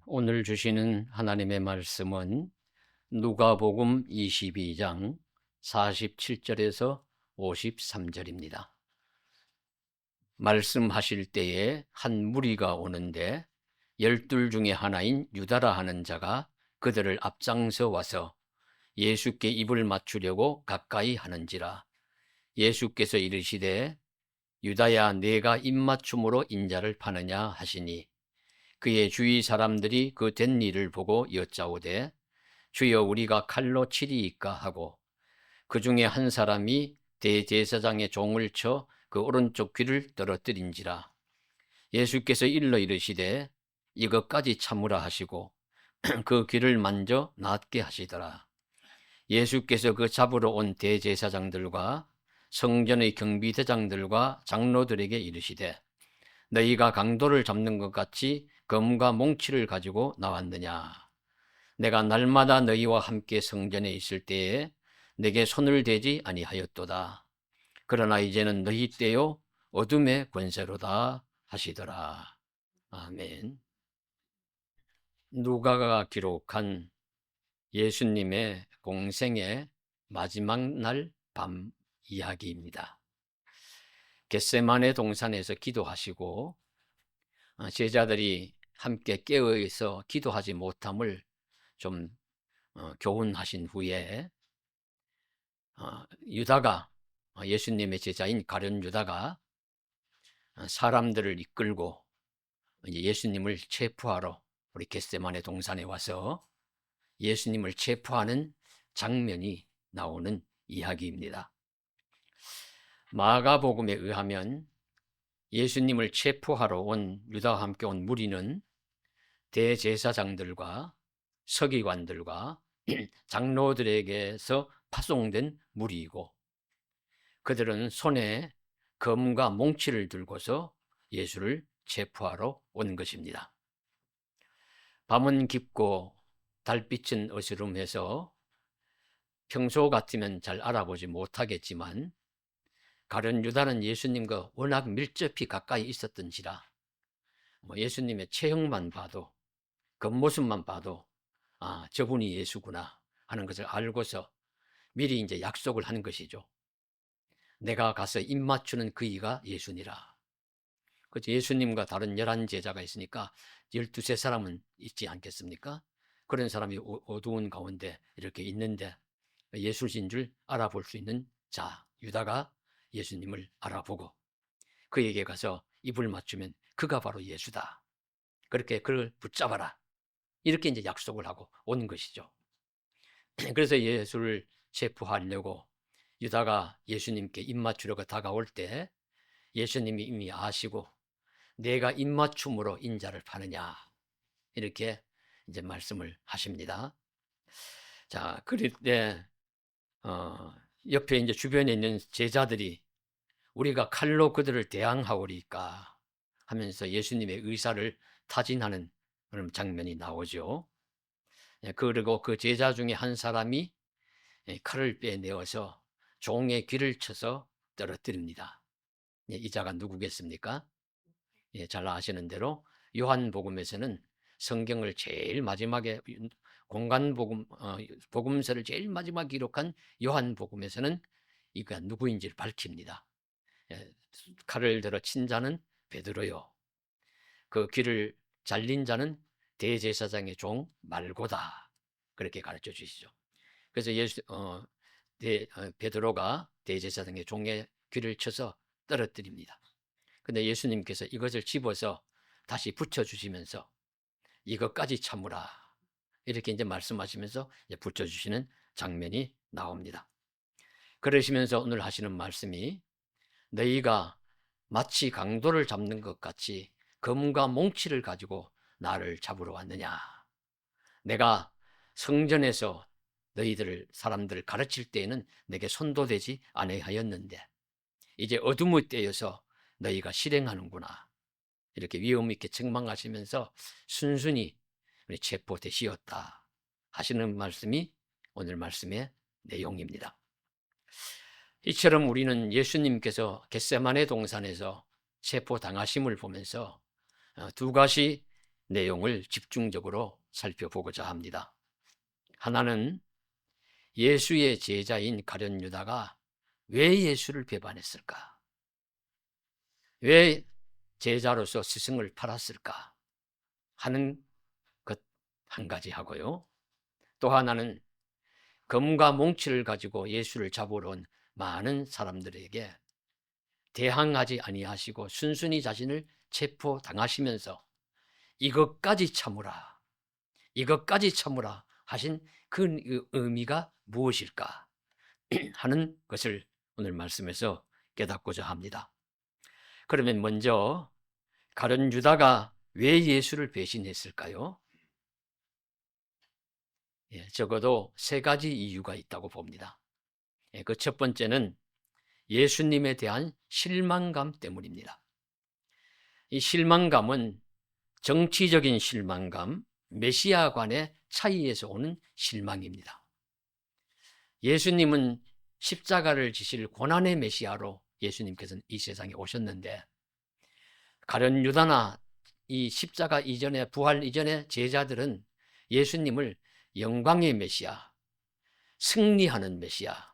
오늘 주시는 하나님의 말씀은 누가복음 22장 47절에서 53절입니다. 말씀하실 때에 한 무리가 오는데 열둘 중에 하나인 유다라 하는 자가 그들을 앞장서 와서 예수께 입을 맞추려고 가까이 하는지라. 예수께서 이르시되 유다야, 내가 입맞춤으로 인자를 파느냐 하시니, 그의 주위 사람들이 그 된 일을 보고 여짜오되 주여, 우리가 칼로 치리이까 하고, 그 중에 한 사람이 대제사장의 종을 쳐 그 오른쪽 귀를 떨어뜨린지라. 예수께서 일러 이르시되 이것까지 참으라 하시고 그 귀를 만져 낫게 하시더라. 예수께서 그 잡으러 온 대제사장들과 성전의 경비대장들과 장로들에게 이르시되 너희가 강도를 잡는 것 같이 검과 몽치를 가지고 나왔느냐? 내가 날마다 너희와 함께 성전에 있을 때에 내게 손을 대지 아니하였도다. 그러나 이제는 너희 때요 어둠의 권세로다 하시더라. 아멘. 누가가 기록한 예수님의 공생의 마지막 날 밤 이야기입니다. 겟세마네 동산에서 기도하시고 제자들이 함께 깨어서 기도하지 못함을 좀 교훈하신 후에 유다가, 예수님의 제자인 가룟 유다가 사람들을 이끌고 이제 예수님을 체포하러 우리 겟세마네 동산에 와서 예수님을 체포하는 장면이 나오는 이야기입니다. 마가복음에 의하면 예수님을 체포하러 온 유다와 함께 온 무리는 대제사장들과 서기관들과 장로들에게서 파송된 무리이고, 그들은 손에 검과 몽치를 들고서 예수를 체포하러 온 것입니다. 밤은 깊고 달빛은 어스름해서 평소 같으면 잘 알아보지 못하겠지만 가룟 유다는 예수님과 워낙 밀접히 가까이 있었던지라 예수님의 체형만 봐도, 겉모습만 봐도 저분이 예수구나 하는 것을 알고서 미리 이제 약속을 하는 것이죠. 내가 가서 입 맞추는 그이가 예수니라. 그렇죠. 예수님과 다른 11제자가 있으니까 12세 사람은 있지 않겠습니까? 그런 사람이 어두운 가운데 이렇게 있는데 예수신 줄 알아볼 수 있는 자, 유다가 예수님을 알아보고 그에게 가서 입을 맞추면 그가 바로 예수다. 그렇게 그를 붙잡아라. 이렇게 이제 약속을 하고 온 것이죠. 그래서 예수를 체포하려고 유다가 예수님께 입맞추려고 다가올 때 예수님이 이미 아시고 내가 입맞춤으로 인자를 파느냐 이렇게 이제 말씀을 하십니다. 자, 그럴 때 옆에 이제 주변에 있는 제자들이 우리가 칼로 그들을 대항하오리까 하면서 예수님의 의사를 타진하는 그런 장면이 나오죠. 그리고 그 제자 중에 한 사람이 칼을 빼내어서 종의 귀를 쳐서 떨어뜨립니다. 이 자가 누구겠습니까? 잘 아시는 대로 요한복음에서는 성경을 제일 마지막에 복음서를 제일 마지막에 기록한 요한복음에서는 이가 누구인지를 밝힙니다. 칼을 들어 친 자는 베드로요, 그 귀를 잘린 자는 대제사장의 종 말고다. 그렇게 가르쳐 주시죠. 그래서 베드로가 대제사장의 종의 귀를 쳐서 떨어뜨립니다. 근데 예수님께서 이것을 집어서 다시 붙여주시면서 이것까지 참으라. 이렇게 이제 말씀하시면서 이제 붙여주시는 장면이 나옵니다. 그러시면서 오늘 하시는 말씀이 너희가 마치 강도를 잡는 것 같이 검과 몽치를 가지고 나를 잡으러 왔느냐. 내가 성전에서 너희들을 사람들을 가르칠 때에는 내게 손도 대지 아니하였는데 이제 어둠의 때여서 너희가 실행하는구나. 이렇게 위험 있게 책망하시면서 순순히 체포되시었다 하시는 말씀이 오늘 말씀의 내용입니다. 이처럼 우리는 예수님께서 겟세마네 동산에서 체포당하심을 보면서 두 가지 내용을 집중적으로 살펴보고자 합니다. 하나는 예수의 제자인 가룟 유다가 왜 예수를 배반했을까? 왜 제자로서 스승을 팔았을까? 하는 것 한 가지 하고요. 또 하나는 검과 몽치를 가지고 예수를 잡으러 온 많은 사람들에게 대항하지 아니하시고 순순히 자신을 체포당하시면서 이것까지 참으라, 이것까지 참으라 하신 그 의미가 무엇일까 하는 것을 오늘 말씀에서 깨닫고자 합니다. 그러면 먼저 가룟 유다가 왜 예수를 배신했을까요? 적어도 세 가지 이유가 있다고 봅니다. 그 첫 번째는 예수님에 대한 실망감 때문입니다. 이 실망감은 정치적인 실망감, 메시아관의 차이에서 오는 실망입니다. 예수님은 십자가를 지실 고난의 메시아로 예수님께서는 이 세상에 오셨는데 가룟 유다나 이 십자가 이전에 부활 이전의 제자들은 예수님을 영광의 메시아, 승리하는 메시아,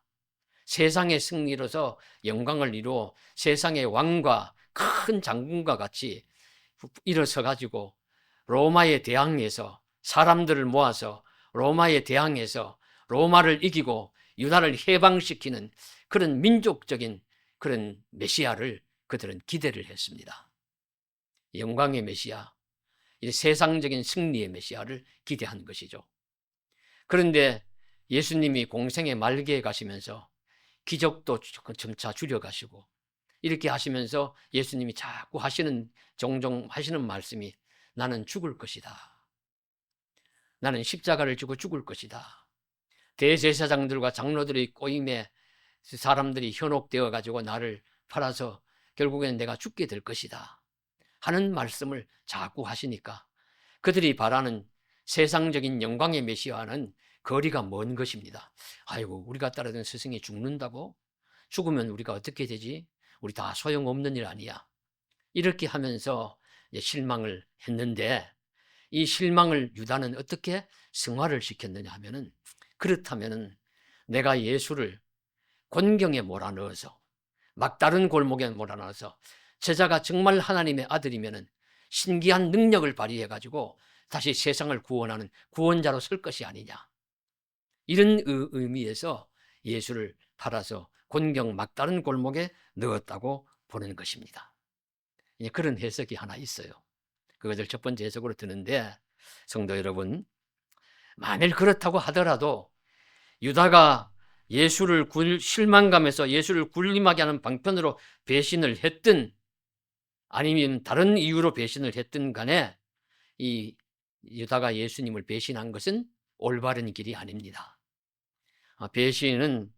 세상의 승리로서 영광을 이루어 세상의 왕과 큰 장군과 같이 일어서 가지고 로마에 대항해서 사람들을 모아서 로마에 대항해서 로마를 이기고 유다를 해방시키는 그런 민족적인 그런 메시아를 그들은 기대를 했습니다. 영광의 메시아, 세상적인 승리의 메시아를 기대한 것이죠. 그런데 예수님이 공생의 말기에 가시면서 기적도 점차 줄여가시고 이렇게 하시면서 예수님이 자꾸 종종 하시는 말씀이 나는 죽을 것이다. 나는 십자가를 지고 죽을 것이다. 대제사장들과 장로들의 꼬임에 사람들이 현혹되어 가지고 나를 팔아서 결국엔 내가 죽게 될 것이다 하는 말씀을 자꾸 하시니까 그들이 바라는 세상적인 영광의 메시아와는 거리가 먼 것입니다. 아이고, 우리가 따르던 스승이 죽는다고? 죽으면 우리가 어떻게 되지? 우리 다 소용없는 일 아니야. 이렇게 하면서 실망을 했는데 이 실망을 유다는 어떻게 승화를 시켰느냐 하면은 그렇다면은 내가 예수를 곤경에 몰아넣어서 막다른 골목에 몰아넣어서 제자가 정말 하나님의 아들이면은 신기한 능력을 발휘해 가지고 다시 세상을 구원하는 구원자로 설 것이 아니냐. 이런 의미에서 예수를 팔아서 곤경 막다른 골목에 넣었다고 보는 것입니다. 그런 해석이 하나 있어요. 그것을 첫 번째 해석으로 드는데 성도 여러분, 만일 그렇다고 하더라도 유다가 예수를 실망감에서 예수를 군림하게 하는 방편으로 배신을 했든 아니면 다른 이유로 배신을 했든 간에 이 유다가 예수님을 배신한 것은 올바른 길이 아닙니다. 배신은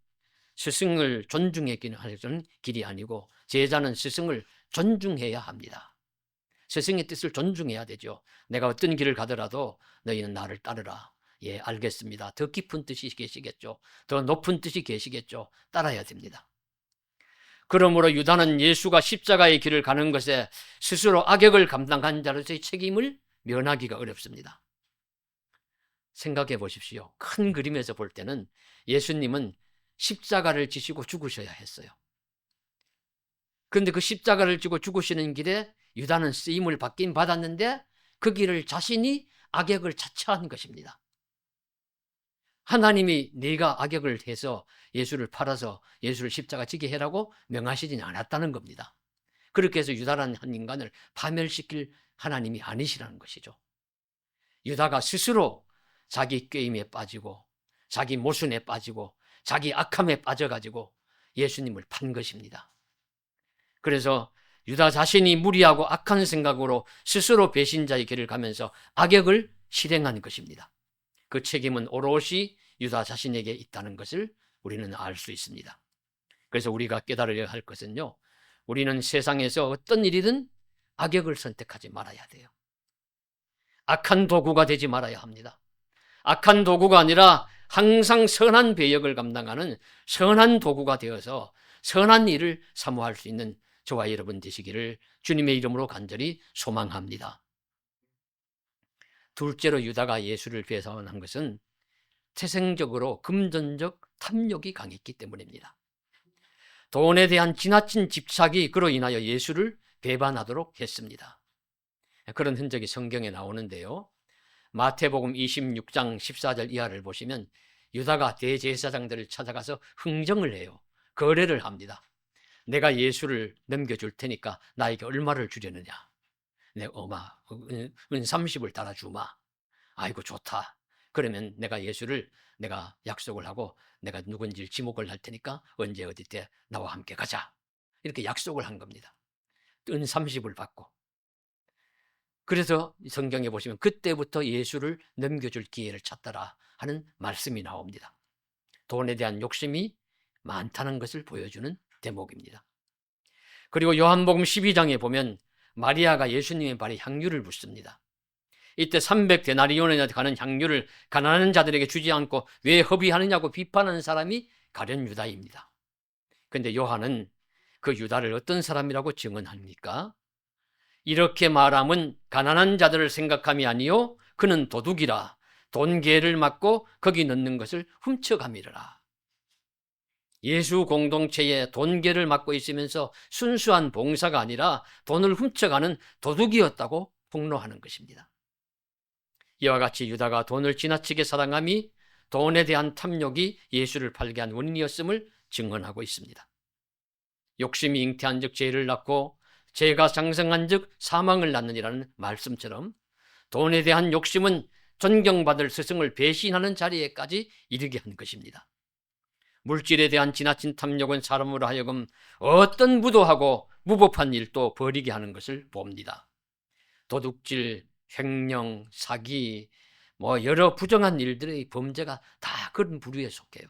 스승을 존중하기는 하는 길이 아니고 제자는 스승을 존중해야 합니다. 스승의 뜻을 존중해야 되죠. 내가 어떤 길을 가더라도 너희는 나를 따르라. 예, 알겠습니다. 더 깊은 뜻이 계시겠죠. 더 높은 뜻이 계시겠죠. 따라야 됩니다. 그러므로 유다는 예수가 십자가의 길을 가는 것에 스스로 악역을 감당한 자로서의 책임을 면하기가 어렵습니다. 생각해 보십시오. 큰 그림에서 볼 때는 예수님은 십자가를 지시고 죽으셔야 했어요. 그런데 그 십자가를 지고 죽으시는 길에 유다는 쓰임을 받긴 받았는데 그 길을 자신이 악역을 자처한 것입니다. 하나님이 네가 악역을 해서 예수를 팔아서 예수를 십자가 지게 해라고 명하시지 않았다는 겁니다. 그렇게 해서 유다라는 한 인간을 파멸시킬 하나님이 아니시라는 것이죠. 유다가 스스로 자기 꾀임에 빠지고 자기 모순에 빠지고 자기 악함에 빠져가지고 예수님을 판 것입니다. 그래서 유다 자신이 무리하고 악한 생각으로 스스로 배신자의 길을 가면서 악역을 실행한 것입니다. 그 책임은 오롯이 유다 자신에게 있다는 것을 우리는 알 수 있습니다. 그래서 우리가 깨달아야 할 것은요, 우리는 세상에서 어떤 일이든 악역을 선택하지 말아야 돼요. 악한 도구가 되지 말아야 합니다. 악한 도구가 아니라 항상 선한 배역을 감당하는 선한 도구가 되어서 선한 일을 사모할 수 있는 저와 여러분 되시기를 주님의 이름으로 간절히 소망합니다. 둘째로 유다가 예수를 배반한 것은 태생적으로 금전적 탐욕이 강했기 때문입니다. 돈에 대한 지나친 집착이 그로 인하여 예수를 배반하도록 했습니다. 그런 흔적이 성경에 나오는데요. 마태복음 26장 14절 이하를 보시면 유다가 대제사장들을 찾아가서 흥정을 해요. 거래를 합니다. 내가 예수를 넘겨줄 테니까 나에게 얼마를 주려느냐. 내 은 30을 달아주마. 아이고 좋다. 그러면 내가 예수를 내가 약속을 하고 내가 누군지 지목을 할 테니까 언제 어디 때 나와 함께 가자. 이렇게 약속을 한 겁니다. 은 30을 받고. 그래서 성경에 보시면 그때부터 예수를 넘겨줄 기회를 찾더라 하는 말씀이 나옵니다. 돈에 대한 욕심이 많다는 것을 보여주는 대목입니다. 그리고 요한복음 12장에 보면 마리아가 예수님의 발에 향유를 붓습니다. 이때 300데나리온에 가는 향유를 가난한 자들에게 주지 않고 왜 허비하느냐고 비판하는 사람이 가룟 유다입니다. 그런데 요한은 그 유다를 어떤 사람이라고 증언합니까? 이렇게 말함은 가난한 자들을 생각함이 아니요 그는 도둑이라 돈계를 맞고 거기 넣는 것을 훔쳐가미르라. 예수 공동체에 돈계를 맡고 있으면서 순수한 봉사가 아니라 돈을 훔쳐가는 도둑이었다고 폭로하는 것입니다. 이와 같이 유다가 돈을 지나치게 사랑함이 돈에 대한 탐욕이 예수를 팔게 한 원인이었음을 증언하고 있습니다. 욕심이 잉태한 즉 죄를 낳고 죄가 장성한 즉 사망을 낳느니라는 말씀처럼 돈에 대한 욕심은 존경받을 스승을 배신하는 자리에까지 이르게 한 것입니다. 물질에 대한 지나친 탐욕은 사람으로 하여금 어떤 무도하고 무법한 일도 벌이게 하는 것을 봅니다. 도둑질, 횡령, 사기, 여러 부정한 일들의 범죄가 다 그런 부류에 속해요.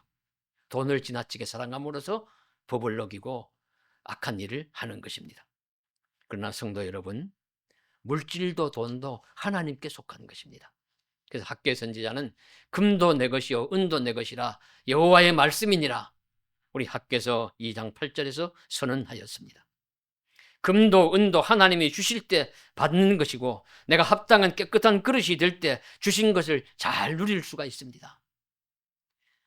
돈을 지나치게 사랑함으로써 법을 어기고 악한 일을 하는 것입니다. 그러나 성도 여러분, 물질도 돈도 하나님께 속한 것입니다. 그래서 학개 선지자는 금도 내 것이요 은도 내 것이라 여호와의 말씀이니라 우리 학개서 2장 8절에서 선언하였습니다. 금도 은도 하나님이 주실 때 받는 것이고 내가 합당한 깨끗한 그릇이 될 때 주신 것을 잘 누릴 수가 있습니다.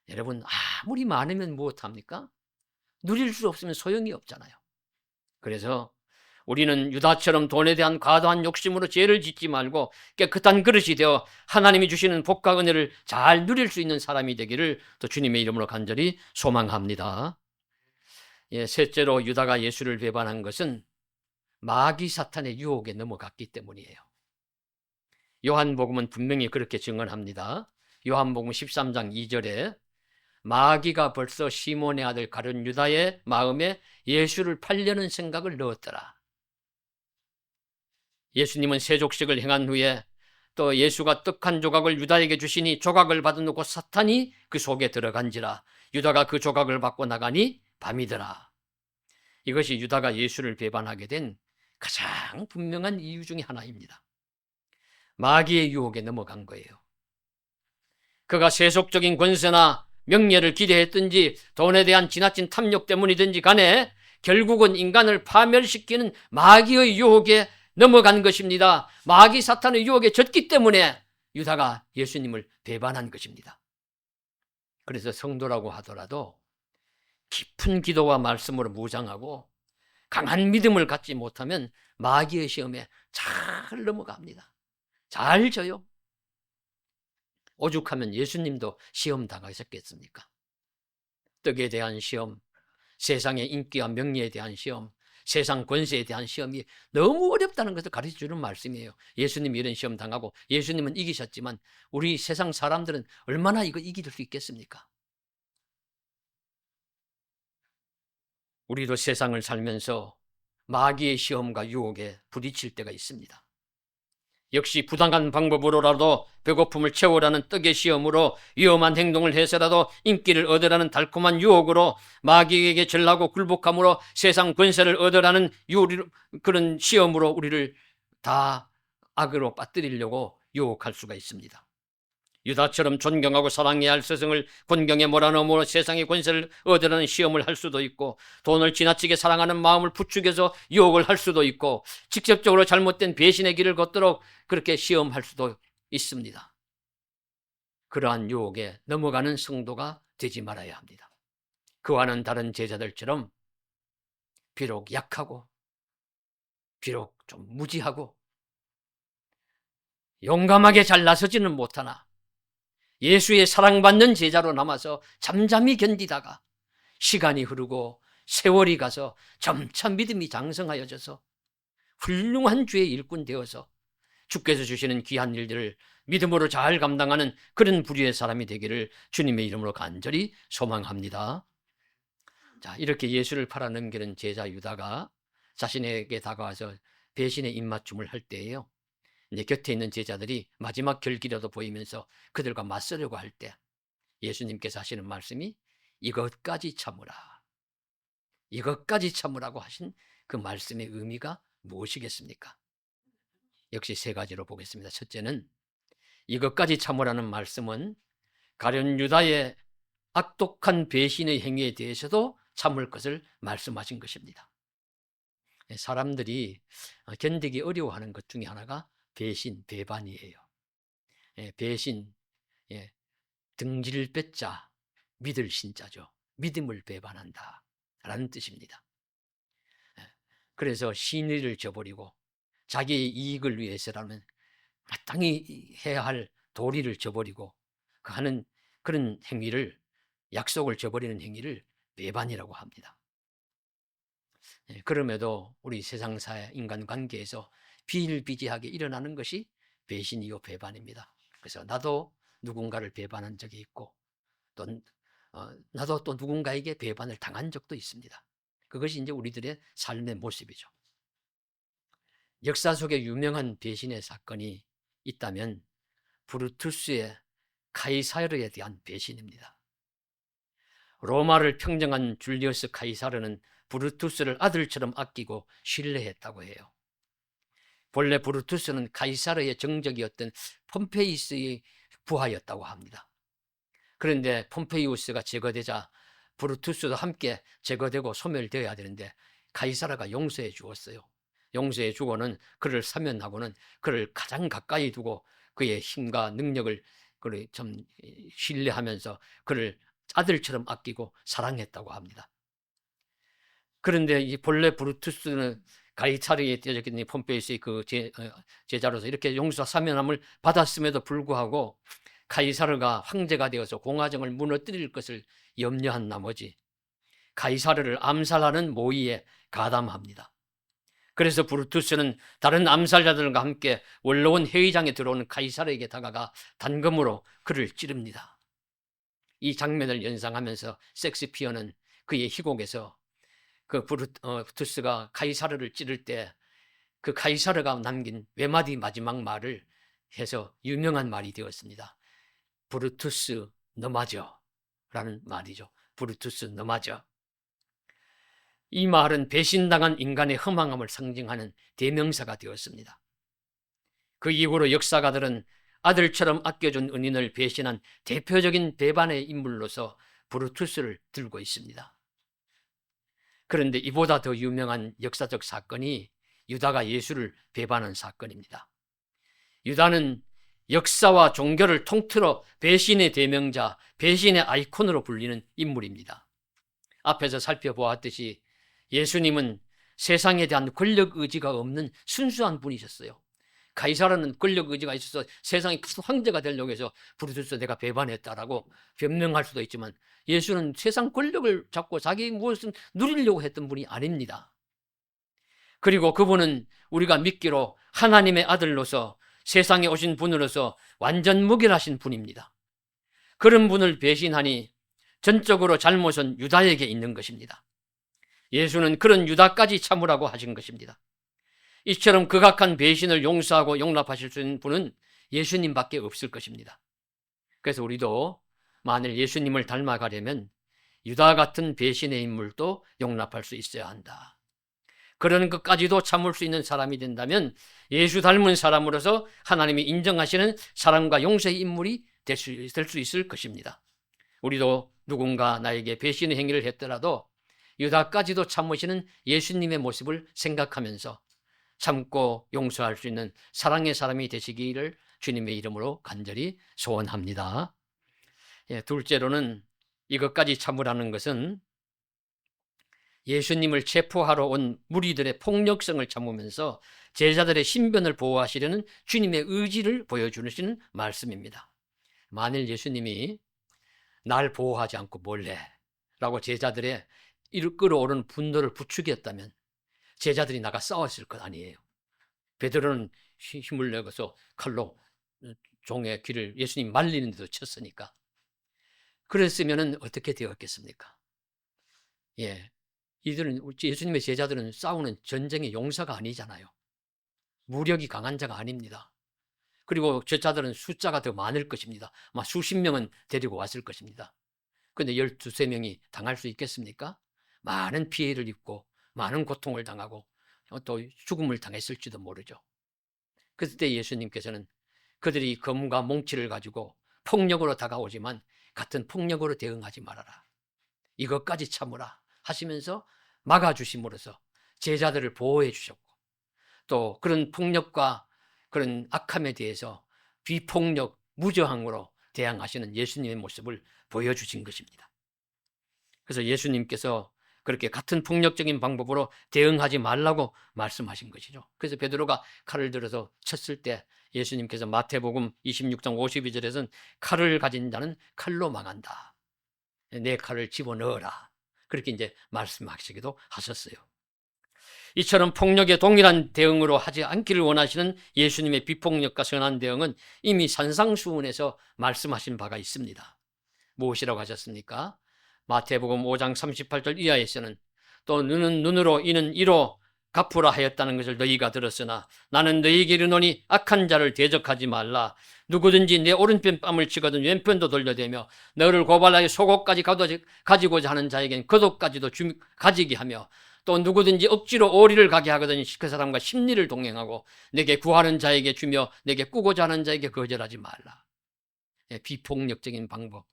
여러분, 아무리 많으면 무엇합니까? 누릴 수 없으면 소용이 없잖아요. 그래서 우리는 유다처럼 돈에 대한 과도한 욕심으로 죄를 짓지 말고 깨끗한 그릇이 되어 하나님이 주시는 복과 은혜를 잘 누릴 수 있는 사람이 되기를 또 주님의 이름으로 간절히 소망합니다. 셋째로 유다가 예수를 배반한 것은 마귀 사탄의 유혹에 넘어갔기 때문이에요. 요한복음은 분명히 그렇게 증언합니다. 요한복음 13장 2절에 마귀가 벌써 시몬의 아들 가룟 유다의 마음에 예수를 팔려는 생각을 넣었더라. 예수님은 세족식을 행한 후에 또 예수가 떡 한 조각을 유다에게 주시니 조각을 받아놓고 사탄이 그 속에 들어간지라. 유다가 그 조각을 받고 나가니 밤이더라. 이것이 유다가 예수를 배반하게 된 가장 분명한 이유 중에 하나입니다. 마귀의 유혹에 넘어간 거예요. 그가 세속적인 권세나 명예를 기대했든지 돈에 대한 지나친 탐욕 때문이든지 간에 결국은 인간을 파멸시키는 마귀의 유혹에 넘어간 것입니다. 마귀 사탄의 유혹에 졌기 때문에 유다가 예수님을 배반한 것입니다. 그래서 성도라고 하더라도 깊은 기도와 말씀으로 무장하고 강한 믿음을 갖지 못하면 마귀의 시험에 잘 넘어갑니다. 잘 져요. 오죽하면 예수님도 시험 당하셨겠습니까? 떡에 대한 시험, 세상의 인기와 명예에 대한 시험, 세상 권세에 대한 시험이 너무 어렵다는 것을 가르쳐주는 말씀이에요. 예수님이 이런 시험 당하고 예수님은 이기셨지만 우리 세상 사람들은 얼마나 이거 이길 수 있겠습니까? 우리도 세상을 살면서 마귀의 시험과 유혹에 부딪힐 때가 있습니다. 역시 부당한 방법으로라도 배고픔을 채우라는 떡의 시험으로 위험한 행동을 해서라도 인기를 얻으라는 달콤한 유혹으로 마귀에게 전하고 굴복함으로 세상 권세를 얻으라는 그런 시험으로 우리를 다 악으로 빠뜨리려고 유혹할 수가 있습니다. 유다처럼 존경하고 사랑해야 할 스승을 곤경에 몰아넣음으로 세상의 권세를 얻으라는 시험을 할 수도 있고 돈을 지나치게 사랑하는 마음을 부추겨서 유혹을 할 수도 있고 직접적으로 잘못된 배신의 길을 걷도록 그렇게 시험할 수도 있습니다. 그러한 유혹에 넘어가는 성도가 되지 말아야 합니다. 그와는 다른 제자들처럼 비록 약하고 비록 좀 무지하고 용감하게 잘 나서지는 못하나 예수의 사랑받는 제자로 남아서 잠잠히 견디다가 시간이 흐르고 세월이 가서 점차 믿음이 장성하여져서 훌륭한 주의 일꾼 되어서 주께서 주시는 귀한 일들을 믿음으로 잘 감당하는 그런 부류의 사람이 되기를 주님의 이름으로 간절히 소망합니다. 자, 이렇게 예수를 팔아넘기는 제자 유다가 자신에게 다가와서 배신의 입맞춤을 할 때예요. 이제 곁에 있는 제자들이 마지막 결기라도 보이면서 그들과 맞서려고 할 때 예수님께서 하시는 말씀이 이것까지 참으라. 이것까지 참으라고 하신 그 말씀의 의미가 무엇이겠습니까? 역시 세 가지로 보겠습니다. 첫째는 이것까지 참으라는 말씀은 가룟 유다의 악독한 배신의 행위에 대해서도 참을 것을 말씀하신 것입니다. 사람들이 견디기 어려워하는 것 중에 하나가 배신, 배반이에요. 배신, 등지를 뺏자, 믿을 신자죠. 믿음을 배반한다 라는 뜻입니다. 그래서 신의를 저버리고 자기의 이익을 위해서라면 마땅히 해야 할 도리를 저버리고 하는 그런 행위를, 약속을 저버리는 행위를 배반이라고 합니다. 그럼에도 우리 세상사의 인간관계에서 비일비재하게 일어나는 것이 배신이요 배반입니다. 그래서 나도 누군가를 배반한 적이 있고 또 나도 또 누군가에게 배반을 당한 적도 있습니다. 그것이 이제 우리들의 삶의 모습이죠. 역사 속에 유명한 배신의 사건이 있다면 브루투스의 카이사르에 대한 배신입니다. 로마를 평정한 줄리어스 카이사르는 브루투스를 아들처럼 아끼고 신뢰했다고 해요. 본래 브루투스는 카이사르의 정적이었던 폼페이우스의 부하였다고 합니다. 그런데 폼페이우스가 제거되자 브루투스도 함께 제거되고 소멸되어야 되는데 카이사르가 용서해 주었어요. 용서해 주고는 그를 사면하고는 그를 가장 가까이 두고 그의 힘과 능력을 좀 신뢰하면서 그를 아들처럼 아끼고 사랑했다고 합니다. 그런데 이 본래 브루투스는 가이사르에 떼어졌기 폼페이우스의 그 제자로서 이렇게 용서 사면함을 받았음에도 불구하고 가이사르가 황제가 되어서 공화정을 무너뜨릴 것을 염려한 나머지 가이사르를 암살하는 모의에 가담합니다. 그래서 브루투스는 다른 암살자들과 함께 원로원 회의장에 들어오는 가이사르에게 다가가 단검으로 그를 찌릅니다. 이 장면을 연상하면서 섹스피어는 그의 희곡에서 그 브루투스가 가이사르를 찌를 때 그 가이사르가 남긴 외마디 마지막 말을 해서 유명한 말이 되었습니다. 브루투스 너마저 라는 말이죠. 브루투스 너마저. 이 말은 배신당한 인간의 허망함을 상징하는 대명사가 되었습니다. 그 이후로 역사가들은 아들처럼 아껴준 은인을 배신한 대표적인 배반의 인물로서 브루투스를 들고 있습니다. 그런데 이보다 더 유명한 역사적 사건이 유다가 예수를 배반한 사건입니다. 유다는 역사와 종교를 통틀어 배신의 대명자, 배신의 아이콘으로 불리는 인물입니다. 앞에서 살펴보았듯이 예수님은 세상에 대한 권력 의지가 없는 순수한 분이셨어요. 가이사르는 권력 의지가 있어서 세상의 큰 황제가 되려고 해서 브루투스 내가 배반했다라고 변명할 수도 있지만 예수는 세상 권력을 잡고 자기 무엇을 누리려고 했던 분이 아닙니다. 그리고 그분은 우리가 믿기로 하나님의 아들로서 세상에 오신 분으로서 완전 무결하신 분입니다. 그런 분을 배신하니 전적으로 잘못은 유다에게 있는 것입니다. 예수는 그런 유다까지 참으라고 하신 것입니다. 이처럼 극악한 배신을 용서하고 용납하실 수 있는 분은 예수님밖에 없을 것입니다. 그래서 우리도 만일 예수님을 닮아가려면 유다 같은 배신의 인물도 용납할 수 있어야 한다. 그런 것까지도 참을 수 있는 사람이 된다면 예수 닮은 사람으로서 하나님이 인정하시는 사랑과 용서의 인물이 될 수 있을 것입니다. 우리도 누군가 나에게 배신의 행위를 했더라도 유다까지도 참으시는 예수님의 모습을 생각하면서 참고 용서할 수 있는 사랑의 사람이 되시기를 주님의 이름으로 간절히 소원합니다. 둘째로는 이것까지 참으라는 것은 예수님을 체포하러 온 무리들의 폭력성을 참으면서 제자들의 신변을 보호하시려는 주님의 의지를 보여주시는 말씀입니다. 만일 예수님이 날 보호하지 않고 몰래 라고 제자들의 끌어오르는 분노를 부추겼다면 제자들이 나가 싸웠을 것 아니에요. 베드로는 힘을 내서 칼로 종의 귀를 예수님 말리는 데도 쳤으니까. 그랬으면 어떻게 되었겠습니까? 이들은, 예수님의 제자들은 싸우는 전쟁의 용사가 아니잖아요. 무력이 강한 자가 아닙니다. 그리고 제자들은 숫자가 더 많을 것입니다. 아마 수십 명은 데리고 왔을 것입니다. 그런데 12~13명이 당할 수 있겠습니까? 많은 피해를 입고 많은 고통을 당하고 또 죽음을 당했을지도 모르죠. 그때 예수님께서는 그들이 검과 몽치를 가지고 폭력으로 다가오지만 같은 폭력으로 대응하지 말아라. 이것까지 참으라 하시면서 막아주심으로써 제자들을 보호해 주셨고, 또 그런 폭력과 그런 악함에 대해서 비폭력, 무저항으로 대항하시는 예수님의 모습을 보여주신 것입니다. 그래서 예수님께서 그렇게 같은 폭력적인 방법으로 대응하지 말라고 말씀하신 것이죠. 그래서 베드로가 칼을 들어서 쳤을 때 예수님께서 마태복음 26장 52절에서는 칼을 가진 자는 칼로 망한다. 내 칼을 집어넣어라. 그렇게 이제 말씀하시기도 하셨어요. 이처럼 폭력에 동일한 대응으로 하지 않기를 원하시는 예수님의 비폭력과 선한 대응은 이미 산상수훈에서 말씀하신 바가 있습니다. 무엇이라고 하셨습니까? 마태복음 5장 38절 이하에서는 또 눈은 눈으로 이는 이로 갚으라 하였다는 것을 너희가 들었으나 나는 너희에게 이르노니 악한 자를 대적하지 말라. 누구든지 내 오른편 뺨을 치거든 왼편도 돌려대며 너를 고발하여 속옷까지 가지고자 하는 자에겐 겉옷까지도 가지게 하며 또 누구든지 억지로 오리를 가게 하거든 그 사람과 심리를 동행하고 내게 구하는 자에게 주며 내게 꾸고자 하는 자에게 거절하지 말라. 비폭력적인 방법,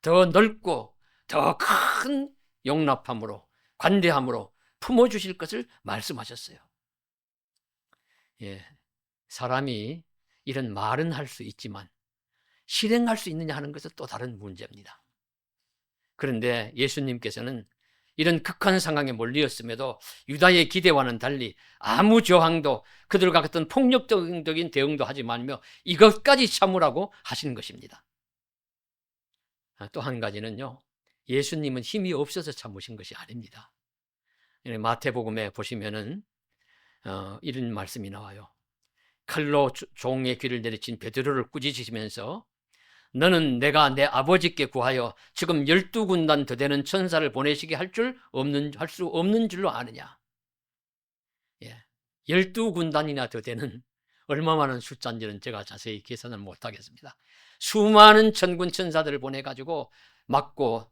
더 넓고 더 큰 용납함으로 관대함으로 품어주실 것을 말씀하셨어요. 사람이 이런 말은 할 수 있지만 실행할 수 있느냐 하는 것은 또 다른 문제입니다. 그런데 예수님께서는 이런 극한 상황에 몰리었음에도 유다의 기대와는 달리 아무 저항도 그들과 같은 폭력적인 대응도 하지 말며 이것까지 참으라고 하신 것입니다. 또 한 가지는요, 예수님은 힘이 없어서 참으신 것이 아닙니다. 마태복음에 보시면은 이런 말씀이 나와요. 칼로 종의 귀를 내리친 베드로를 꾸짖으시면서 너는 내가 내 아버지께 구하여 지금 12군단 더 되는 천사를 보내시게 할 수 없는 줄로 아느냐. 12군단이나 더 되는 얼마 많은 숫자인지는 제가 자세히 계산을 못하겠습니다. 수많은 천군 천사들을 보내가지고 막고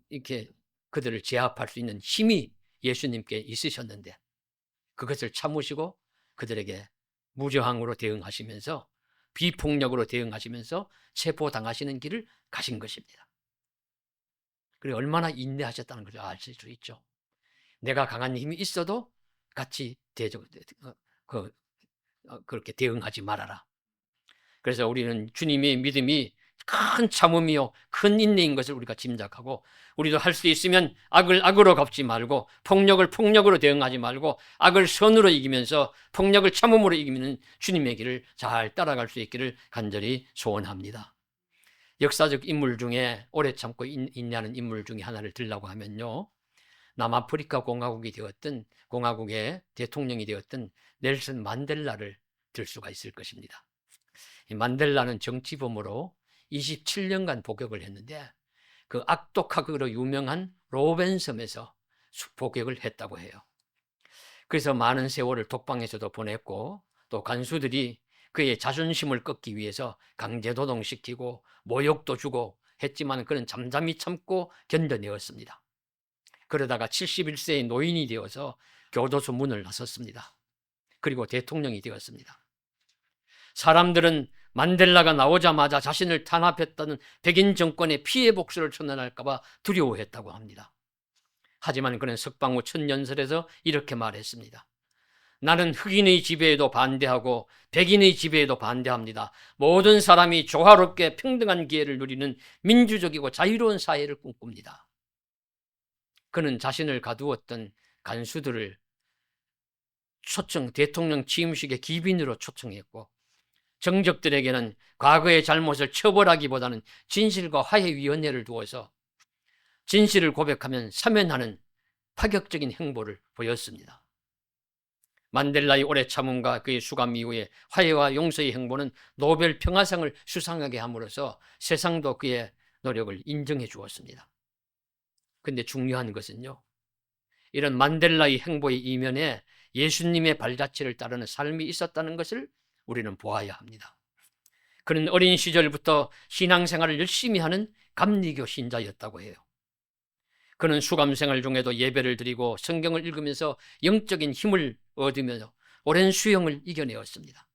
이렇게 그들을 제압할 수 있는 힘이 예수님께 있으셨는데 그것을 참으시고 그들에게 무저항으로 대응하시면서 비폭력으로 대응하시면서 체포당하시는 길을 가신 것입니다. 그리고 얼마나 인내하셨다는 것을 알 수 있죠. 내가 강한 힘이 있어도 같이 그렇게 대응하지 말아라. 그래서 우리는 주님의 믿음이 큰 참음이요 큰 인내인 것을 우리가 짐작하고 우리도 할 수 있으면 악을 악으로 갚지 말고 폭력을 폭력으로 대응하지 말고 악을 선으로 이기면서 폭력을 참음으로 이기는 주님의 길을 잘 따라갈 수 있기를 간절히 소원합니다. 역사적 인물 중에 오래 참고 인내하는 인물 중에 하나를 들라고 하면요, 남아프리카 공화국이 되었던 공화국의 대통령이 되었던 넬슨 만델라를 들 수가 있을 것입니다. 만델라는 정치범으로 27년간 복역을 했는데 그 악독하기로 유명한 로벤섬에서 복역을 했다고 해요. 그래서 많은 세월을 독방에서도 보냈고 또 간수들이 그의 자존심을 꺾기 위해서 강제노동시키고 모욕도 주고 했지만 그는 잠잠히 참고 견뎌내었습니다. 그러다가 71세의 노인이 되어서 교도소 문을 나섰습니다. 그리고 대통령이 되었습니다. 사람들은 만델라가 나오자마자 자신을 탄압했다는 백인 정권의 피해 복수를 선언할까 봐 두려워했다고 합니다. 하지만 그는 석방 후 첫 연설에서 이렇게 말했습니다. 나는 흑인의 지배에도 반대하고 백인의 지배에도 반대합니다. 모든 사람이 조화롭게 평등한 기회를 누리는 민주적이고 자유로운 사회를 꿈꿉니다. 그는 자신을 가두었던 간수들을 대통령 취임식의 귀빈으로 초청했고, 정적들에게는 과거의 잘못을 처벌하기보다는 진실과 화해위원회를 두어서 진실을 고백하면 사면하는 파격적인 행보를 보였습니다. 만델라의 오래 참음과 그의 수감 이후에 화해와 용서의 행보는 노벨 평화상을 수상하게 함으로써 세상도 그의 노력을 인정해 주었습니다. 그런데 중요한 것은요, 이런 만델라의 행보의 이면에 예수님의 발자취를 따르는 삶이 있었다는 것을 우리는 보아야 합니다. 그는 어린 시절부터 신앙생활을 열심히 하는 감리교 신자였다고 해요. 그는 수감생활 중에도 예배를 드리고 성경을 읽으면서 영적인 힘을 얻으며 오랜 수용을 이겨내었습니다.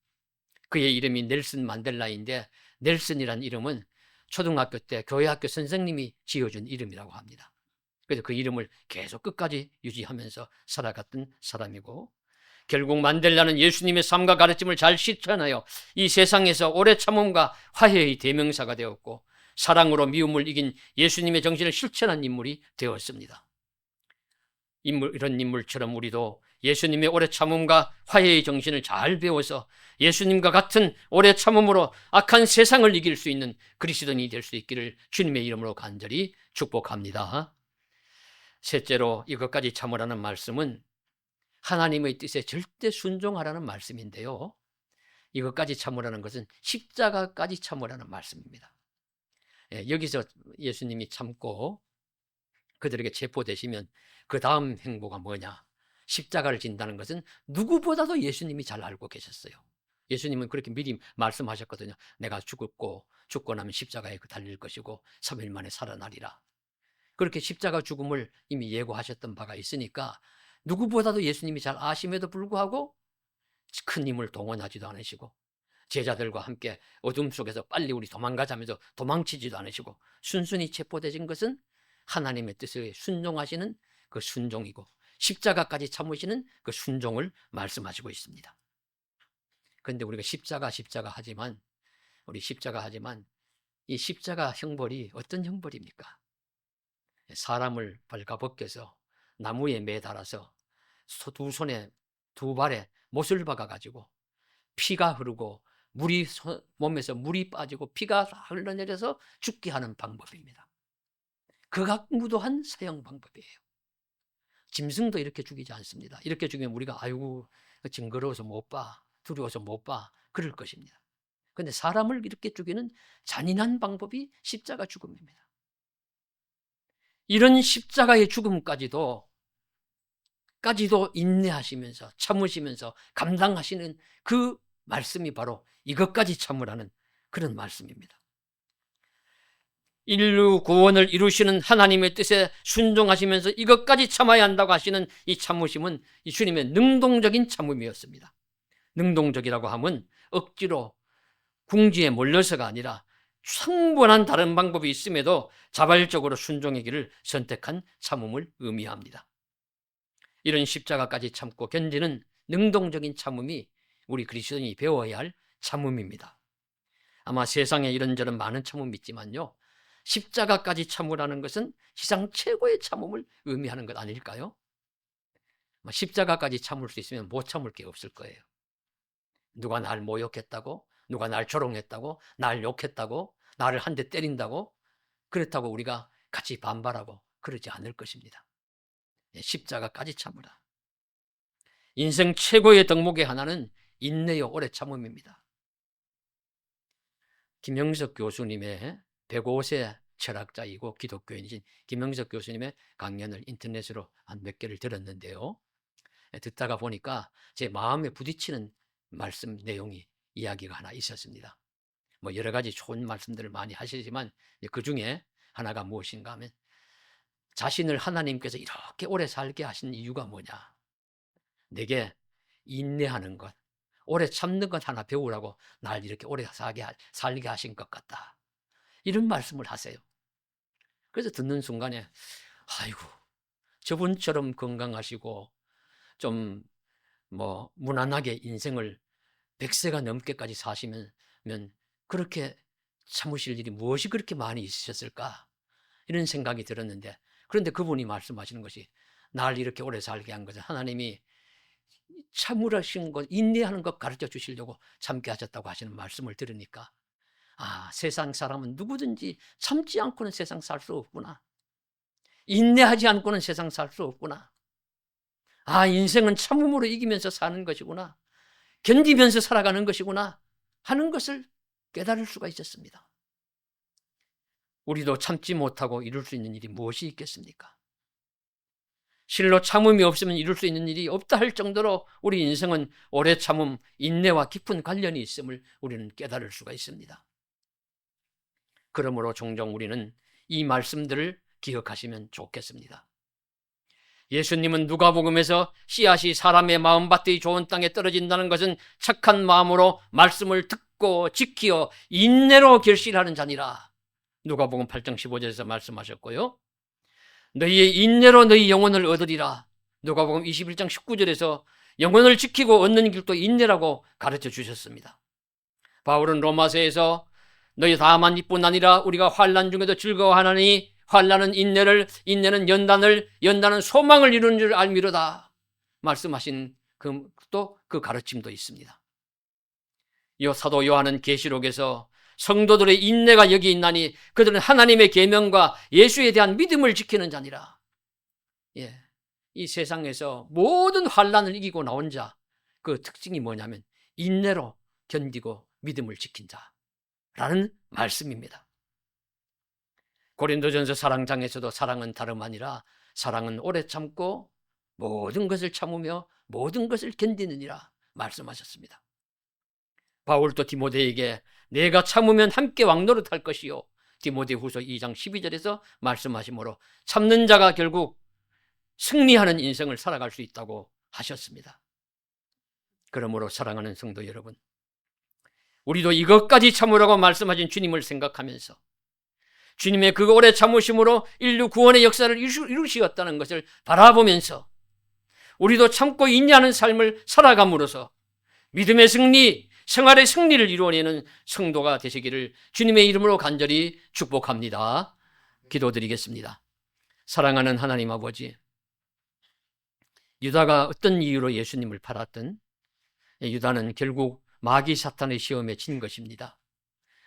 그의 이름이 넬슨 만델라인데, 넬슨이란 이름은 초등학교 때 교회학교 선생님이 지어준 이름이라고 합니다. 그래서 그 이름을 계속 끝까지 유지하면서 살아갔던 사람이고, 결국 만델라는 예수님의 삶과 가르침을 잘 실천하여 이 세상에서 오래 참음과 화해의 대명사가 되었고, 사랑으로 미움을 이긴 예수님의 정신을 실천한 인물이 되었습니다. 이런 인물처럼 우리도 예수님의 오래 참음과 화해의 정신을 잘 배워서 예수님과 같은 오래 참음으로 악한 세상을 이길 수 있는 그리스도인이 될 수 있기를 주님의 이름으로 간절히 축복합니다. 셋째로, 이것까지 참으라는 말씀은 하나님의 뜻에 절대 순종하라는 말씀인데요, 이것까지 참으라는 것은 십자가까지 참으라는 말씀입니다. 여기서 예수님이 참고 그들에게 체포되시면 그 다음 행보가 뭐냐? 십자가를 진다는 것은 누구보다도 예수님이 잘 알고 계셨어요. 예수님은 그렇게 미리 말씀하셨거든요. 내가 죽고 나면 십자가에 달릴 것이고 3일 만에 살아나리라. 그렇게 십자가 죽음을 이미 예고하셨던 바가 있으니까 누구보다도 예수님이 잘 아심에도 불구하고 큰 힘을 동원하지도 않으시고, 제자들과 함께 어둠 속에서 빨리 우리 도망가자면서 도망치지도 않으시고, 순순히 체포되신 것은 하나님의 뜻에 순종하시는 그 순종이고, 십자가까지 참으시는 그 순종을 말씀하시고 있습니다. 그런데 우리가 십자가 하지만 이 십자가 형벌이 어떤 형벌입니까? 사람을 발가벗겨서 나무에 매달아서 두 손에 두 발에 못을 박아가지고 피가 흐르고 몸에서 물이 빠지고 피가 흘러내려서 죽게 하는 방법입니다. 극악무도한 사형 방법이에요. 짐승도 이렇게 죽이지 않습니다. 이렇게 죽이면 우리가 아이고 징그러워서 못 봐, 두려워서 못 봐, 그럴 것입니다. 그런데 사람을 이렇게 죽이는 잔인한 방법이 십자가 죽음입니다. 이런 십자가의 죽음까지도 인내하시면서 참으시면서 감당하시는 그 말씀이 바로 이것까지 참으라는 그런 말씀입니다. 인류 구원을 이루시는 하나님의 뜻에 순종하시면서 이것까지 참아야 한다고 하시는 이 참으심은 이 주님의 능동적인 참음이었습니다. 능동적이라고 하면 억지로 궁지에 몰려서가 아니라 충분한 다른 방법이 있음에도 자발적으로 순종의 길을 선택한 참음을 의미합니다. 이런 십자가까지 참고 견디는 능동적인 참음이 우리 그리스도인이 배워야 할 참음입니다. 아마 세상에 이런저런 많은 참음이 있지만요, 십자가까지 참으라는 것은 세상 최고의 참음을 의미하는 것 아닐까요? 십자가까지 참을 수 있으면 못 참을 게 없을 거예요. 누가 날 모욕했다고, 누가 날 조롱했다고, 날 욕했다고, 나를 한 대 때린다고, 그렇다고 우리가 같이 반발하고 그러지 않을 것입니다. 십자가까지 참으라. 인생 최고의 덕목의 하나는 인내요 오래 참음입니다. 김영석 교수님의 105세 철학자이고 기독교인이신 김영석 교수님의 강연을 인터넷으로 한 몇 개를 들었는데요, 듣다가 보니까 제 마음에 부딪히는 말씀 내용이 이야기가 하나 있었습니다. 뭐 여러 가지 좋은 말씀들을 많이 하시지만 그 중에 하나가 무엇인가 하면, 자신을 하나님께서 이렇게 오래 살게 하신 이유가 뭐냐, 내게 인내하는 것, 오래 참는 것 하나 배우라고 날 이렇게 오래 살게 하신 것 같다, 이런 말씀을 하세요. 그래서 듣는 순간에 아이고, 저분처럼 건강하시고 좀 무난하게 인생을 100세가 넘게까지 사시면 그렇게 참으실 일이 무엇이 그렇게 많이 있으셨을까? 이런 생각이 들었는데, 그런데 그분이 말씀하시는 것이 날 이렇게 오래 살게 한 것은 하나님이 참으라신 것, 인내하는 것 가르쳐 주시려고 참게 하셨다고 하시는 말씀을 들으니까, 세상 사람은 누구든지 참지 않고는 세상 살 수 없구나. 인내하지 않고는 세상 살 수 없구나. 인생은 참음으로 이기면서 사는 것이구나. 견디면서 살아가는 것이구나 하는 것을 깨달을 수가 있었습니다. 우리도 참지 못하고 이룰 수 있는 일이 무엇이 있겠습니까? 실로 참음이 없으면 이룰 수 있는 일이 없다 할 정도로 우리 인생은 오래 참음, 인내와 깊은 관련이 있음을 우리는 깨달을 수가 있습니다. 그러므로 종종 우리는 이 말씀들을 기억하시면 좋겠습니다. 예수님은 누가복음에서 씨앗이 사람의 마음밭의 좋은 땅에 떨어진다는 것은 착한 마음으로 말씀을 듣고 지키어 인내로 결실하는 자니라. 누가복음 8장 15절에서 말씀하셨고요. 너희의 인내로 너희 영혼을 얻으리라. 누가복음 21장 19절에서 영혼을 지키고 얻는 길도 인내라고 가르쳐 주셨습니다. 바울은 로마서에서 너희 다만 이뿐 아니라 우리가 환난 중에도 즐거워하나니 환난은 인내를, 인내는 연단을, 연단은 소망을 이루는 줄 알미로다 말씀하신 그 가르침도 있습니다. 이 사도 요한은 계시록에서 성도들의 인내가 여기 있나니 그들은 하나님의 계명과 예수에 대한 믿음을 지키는 자니라. 이 세상에서 모든 환난을 이기고 나온 자, 그 특징이 뭐냐면 인내로 견디고 믿음을 지킨 자라는 말씀입니다. 고린도전서 사랑장에서도 사랑은 다름 아니라 사랑은 오래 참고 모든 것을 참으며 모든 것을 견디느니라 말씀하셨습니다. 바울도 디모데에게 내가 참으면 함께 왕노릇할 것이요, 디모데후서 2장 12절에서 말씀하시므로 참는 자가 결국 승리하는 인생을 살아갈 수 있다고 하셨습니다. 그러므로 사랑하는 성도 여러분, 우리도 이것까지 참으라고 말씀하신 주님을 생각하면서 주님의 그 오래 참으심으로 인류 구원의 역사를 이루시었다는 것을 바라보면서 우리도 참고 인내하는 삶을 살아감으로써 믿음의 승리, 생활의 승리를 이루어내는 성도가 되시기를 주님의 이름으로 간절히 축복합니다. 기도드리겠습니다. 사랑하는 하나님 아버지, 유다가 어떤 이유로 예수님을 팔았든 유다는 결국 마귀 사탄의 시험에 진 것입니다.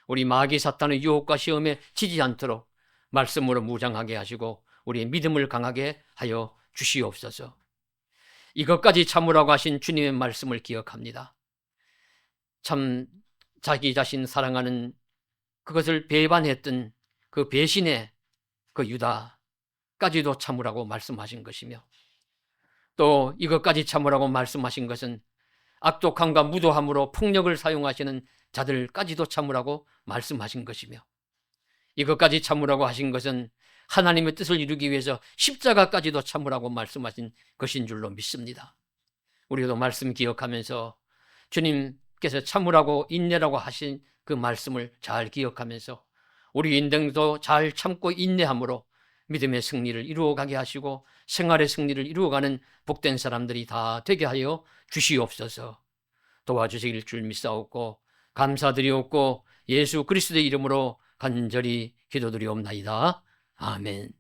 우리 마귀 사탄의 유혹과 시험에 지지 않도록 말씀으로 무장하게 하시고 우리의 믿음을 강하게 하여 주시옵소서. 이것까지 참으라고 하신 주님의 말씀을 기억합니다. 참 자기 자신 사랑하는 그것을 배반했던 그 배신의 그 유다까지도 참으라고 말씀하신 것이며, 또 이것까지 참으라고 말씀하신 것은 악독함과 무도함으로 폭력을 사용하시는 자들까지도 참으라고 말씀하신 것이며, 이것까지 참으라고 하신 것은 하나님의 뜻을 이루기 위해서 십자가까지도 참으라고 말씀하신 것인 줄로 믿습니다. 우리도 말씀 기억하면서 주님께서 참으라고 인내라고 하신 그 말씀을 잘 기억하면서 우리 인생도 잘 참고 인내함으로 믿음의 승리를 이루어가게 하시고 생활의 승리를 이루어가는 복된 사람들이 다 되게 하여 주시옵소서. 도와주시길 줄 믿사옵고 감사드리옵고 예수 그리스도의 이름으로 간절히 기도드리옵나이다. 아멘.